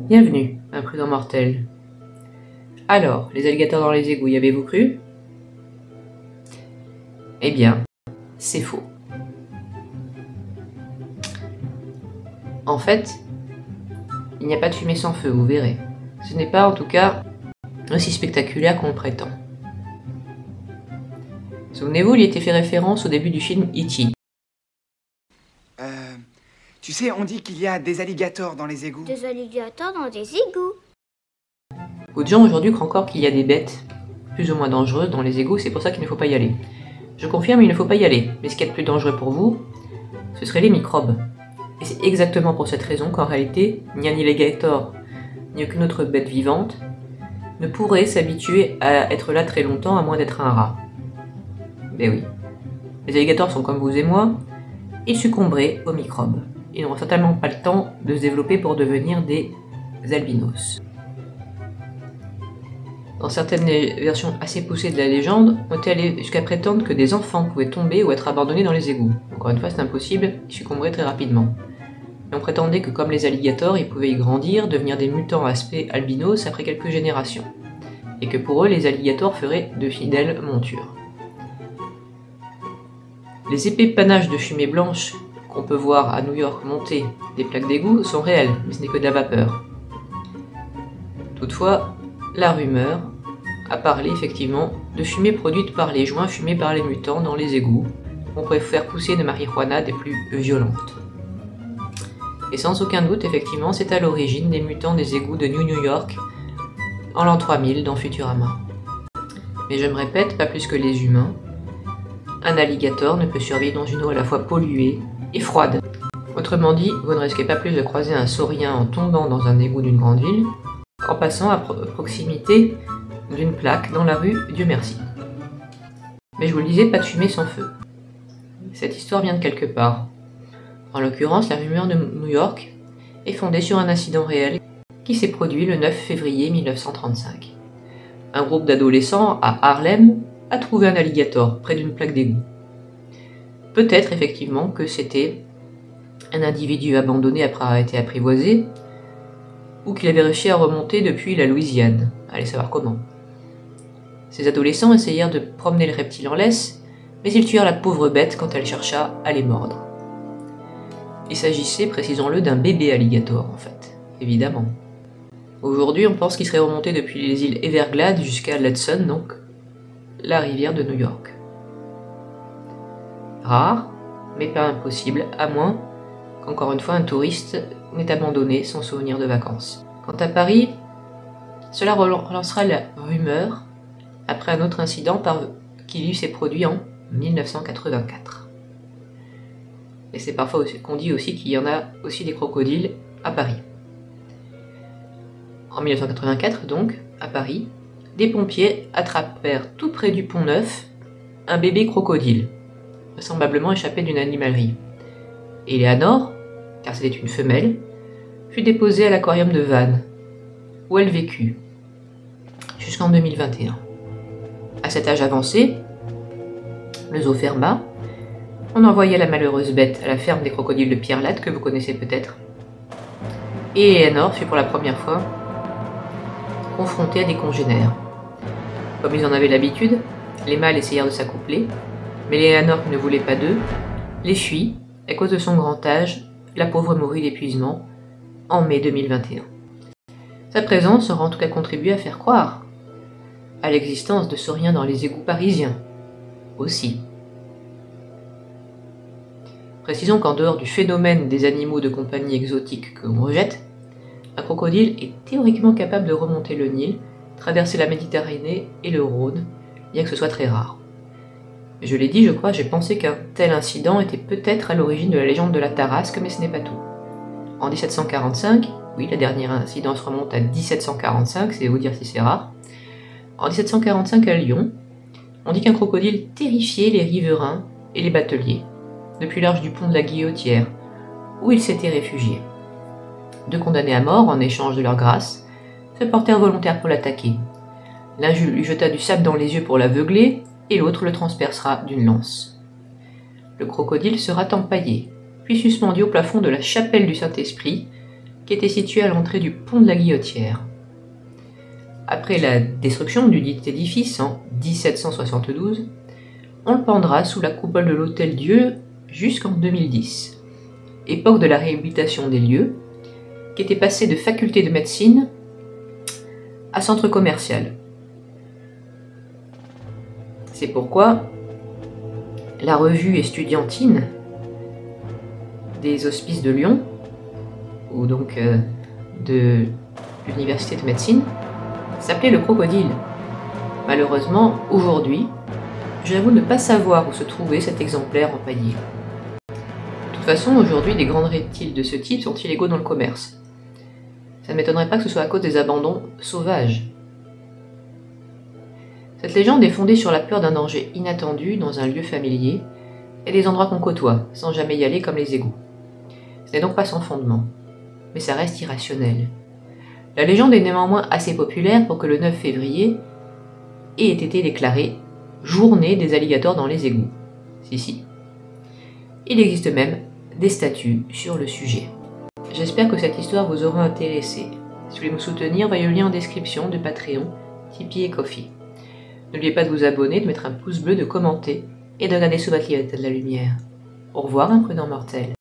Bienvenue, imprudent mortel. Alors, les alligators dans les égouts, y avez-vous cru? Eh bien, c'est faux. En fait, il n'y a pas de fumée sans feu, vous verrez. Ce n'est pas, en tout cas, aussi spectaculaire qu'on le prétend. Souvenez-vous, il y était fait référence au début du film E.T. Tu sais, on dit qu'il y a des alligators dans les égouts. Des alligators dans des égouts. Beaucoup de gens aujourd'hui croient encore qu'il y a des bêtes plus ou moins dangereuses dans les égouts, c'est pour ça qu'il ne faut pas y aller. Je confirme, il ne faut pas y aller, mais ce qui est le plus dangereux pour vous, ce seraient les microbes. Et c'est exactement pour cette raison qu'en réalité, ni un alligator, ni aucune autre bête vivante ne pourrait s'habituer à être là très longtemps à moins d'être un rat. Mais oui, les alligators sont comme vous et moi, ils succomberaient aux microbes. Ils n'auront certainement pas le temps de se développer pour devenir des albinos. Dans certaines versions assez poussées de la légende, on était allé jusqu'à prétendre que des enfants pouvaient tomber ou être abandonnés dans les égouts. Encore une fois, c'est impossible, ils succomberaient très rapidement. Et on prétendait que comme les alligators, ils pouvaient y grandir, devenir des mutants à aspect albinos après quelques générations. Et que pour eux, les alligators feraient de fidèles montures. Les épais panaches de fumée blanche qu'on peut voir à New York monter des plaques d'égout sont réels, mais ce n'est que de la vapeur. Toutefois, la rumeur a parlé effectivement de fumée produite par les joints fumés par les mutants dans les égouts. On pourrait faire pousser de marijuana des plus violentes. Et sans aucun doute, effectivement, c'est à l'origine des mutants des égouts de New York en l'an 3000 dans Futurama. Mais je me répète, pas plus que les humains, un alligator ne peut survivre dans une eau à la fois polluée et froide. Autrement dit, vous ne risquez pas plus de croiser un saurien en tombant dans un égout d'une grande ville qu'en passant à proximité d'une plaque dans la rue Dieu merci. Mais je vous le disais, pas de fumée sans feu. Cette histoire vient de quelque part. En l'occurrence, la rumeur de New York est fondée sur un incident réel qui s'est produit le 9 février 1935. Un groupe d'adolescents à Harlem a trouvé un alligator près d'une plaque d'égout. Peut-être effectivement que c'était un individu abandonné après avoir été apprivoisé, ou qu'il avait réussi à remonter depuis la Louisiane. Allez savoir comment. Ces adolescents essayèrent de promener le reptile en laisse, mais ils tuèrent la pauvre bête quand elle chercha à les mordre. Il s'agissait, précisons-le, d'un bébé alligator en fait, évidemment. Aujourd'hui, on pense qu'il serait remonté depuis les îles Everglades jusqu'à l'Hudson, donc la rivière de New York. Rare, mais pas impossible, à moins qu'encore une fois un touriste n'ait abandonné son souvenir de vacances. Quant à Paris, cela relancera la rumeur après un autre incident qui lui s'est produit en 1984. Et c'est parfois qu'on dit aussi qu'il y en a aussi des crocodiles à Paris. En 1984 donc, à Paris, des pompiers attrapèrent tout près du Pont Neuf un bébé crocodile, vraisemblablement échappé d'une animalerie. Eleanor, car c'était une femelle, fut déposée à l'aquarium de Vannes, où elle vécut, jusqu'en 2021. À cet âge avancé, le zoo ferma, on envoya la malheureuse bête à la ferme des crocodiles de Pierre-Latte, que vous connaissez peut-être. Et Eleanor fut pour la première fois confrontée à des congénères. Comme ils en avaient l'habitude, les mâles essayèrent de s'accoupler, mais Eleanor, qui ne voulait pas d'eux, les fuit. À cause de son grand âge, la pauvre mourut d'épuisement en mai 2021. Sa présence aura en tout cas contribué à faire croire à l'existence de sauriens dans les égouts parisiens, aussi. Précisons qu'en dehors du phénomène des animaux de compagnie exotiques que l'on rejette, un crocodile est théoriquement capable de remonter le Nil, traverser la Méditerranée et le Rhône, bien que ce soit très rare. Je l'ai dit, je crois, j'ai pensé qu'un tel incident était peut-être à l'origine de la légende de la Tarasque, mais ce n'est pas tout. En 1745, oui, la dernière incidence remonte à 1745, c'est vous dire si c'est rare. En 1745 à Lyon, on dit qu'un crocodile terrifiait les riverains et les bateliers, depuis l'arche du pont de la Guillotière, où ils s'étaient réfugiés. Deux condamnés à mort, en échange de leur grâce, se portèrent volontaires pour l'attaquer. L'un lui jeta du sable dans les yeux pour l'aveugler, et l'autre le transpercera d'une lance. Le crocodile sera empaillé, puis suspendu au plafond de la chapelle du Saint-Esprit, qui était situé à l'entrée du pont de la Guillotière. Après la destruction du dit édifice en 1772, on le pendra sous la coupole de l'Hôtel-Dieu jusqu'en 2010, époque de la réhabilitation des lieux, qui était passé de faculté de médecine à centre commercial. C'est pourquoi la revue estudiantine des Hospices de Lyon, ou donc de l'Université de médecine, s'appelait le Crocodile. Malheureusement, aujourd'hui, j'avoue ne pas savoir où se trouvait cet exemplaire empaillé. De toute façon, aujourd'hui, des grands reptiles de ce type sont illégaux dans le commerce. Ça ne m'étonnerait pas que ce soit à cause des abandons sauvages. Cette légende est fondée sur la peur d'un danger inattendu dans un lieu familier et des endroits qu'on côtoie, sans jamais y aller comme les égouts. Ce n'est donc pas sans fondement, mais ça reste irrationnel. La légende est néanmoins assez populaire pour que le 9 février ait été déclaré journée des alligators dans les égouts. Si. Il existe même des statues sur le sujet. J'espère que cette histoire vous aura intéressé. Si vous voulez me soutenir, voyez le lien en description de Patreon, Tipeee et Ko-fi. N'oubliez pas de vous abonner, de mettre un pouce bleu, de commenter et de regarder sous votre livre de la lumière. Au revoir, imprudent mortel.